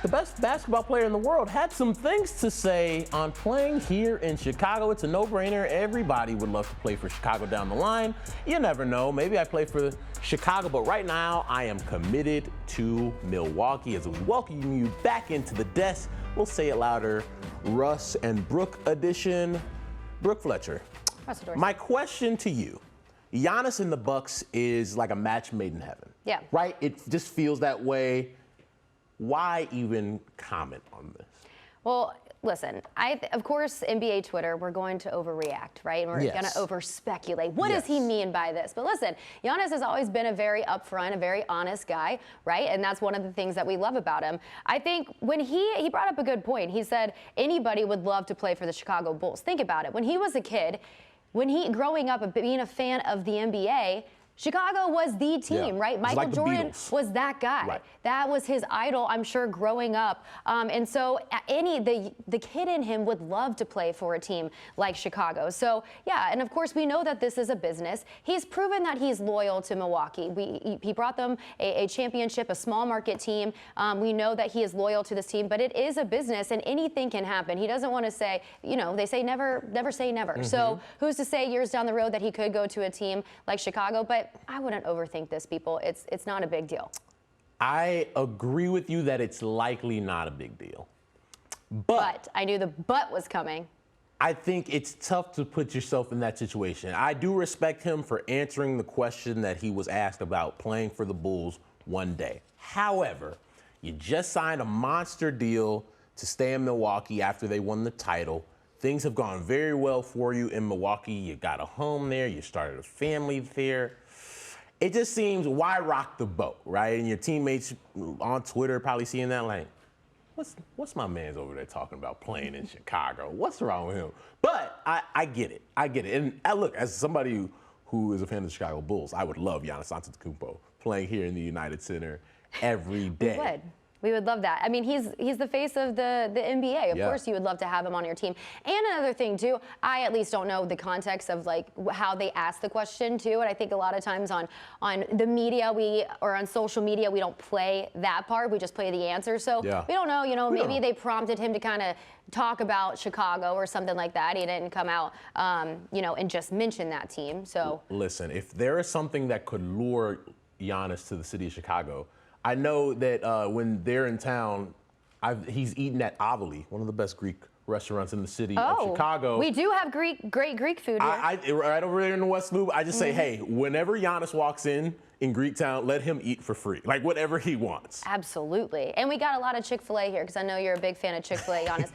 the best basketball player in the world, had some things to say on playing here in Chicago. It's a no-brainer. Everybody would love to play for Chicago down the line. You never know. Maybe I play for Chicago, but right now I am committed to Milwaukee. As we welcome you back into the desk, we'll say it louder, Russ and Brooke edition. Brooke Fletcher, my question to you. Giannis in the Bucks is like a match made in heaven. Yeah. Right? It just feels that way. Why even comment on this? Well, listen, of course, NBA Twitter, we're going to overreact, right? We're going to over-speculate. What does he mean by this? But listen, Giannis has always been a very upfront, a very honest guy, right? And that's one of the things that we love about him. I think when he brought up a good point. He said anybody would love to play for the Chicago Bulls. Think about it. When he was a kid, growing up and being a fan of the NBA, Chicago was the team, right? Michael Jordan was that guy. Right. That was his idol, I'm sure, growing up. And so the kid in him would love to play for a team like Chicago. So, yeah, and of course, we know that this is a business. He's proven that he's loyal to Milwaukee. He brought them a championship, a small market team. We know that he is loyal to this team, but it is a business, and anything can happen. He doesn't want to say, you know, they say never say never. So who's to say years down the road that he could go to a team like Chicago? But I wouldn't overthink this, people. It's not a big deal. I agree with you that it's likely not a big deal. But I knew the but was coming. I think it's tough to put yourself in that situation. I do respect him for answering the question that he was asked about playing for the Bulls one day. However, you just signed a monster deal to stay in Milwaukee after they won the title. Things have gone very well for you in Milwaukee. You got a home there. You started a family there. It just seems, why rock the boat, right? And your teammates on Twitter probably seeing that like, what's my man's over there talking about playing in Chicago? What's wrong with him? But I get it. I get it. And look, as somebody who is a fan of the Chicago Bulls, I would love Giannis Antetokounmpo playing here in the United Center every day. We would love that. I mean, he's the face of the NBA. Of course, you would love to have him on your team. And another thing, too, I at least don't know the context of, like, how they ask the question, too. And I think a lot of times on the media, or on social media, we don't play that part. We just play the answer. So we don't know, you know, maybe they prompted him to kind of talk about Chicago or something like that. He didn't come out, you know, and just mention that team. So listen, if there is something that could lure Giannis to the city of Chicago, I know that when they're in town, he's eaten at Avali, one of the best Greek restaurants in the city of Chicago. We do have great Greek food here. Right over there in the West Loop, I just say, hey, whenever Giannis walks in Greek town, let him eat for free, like whatever he wants. Absolutely. And we got a lot of Chick-fil-A here because I know you're a big fan of Chick-fil-A, Giannis.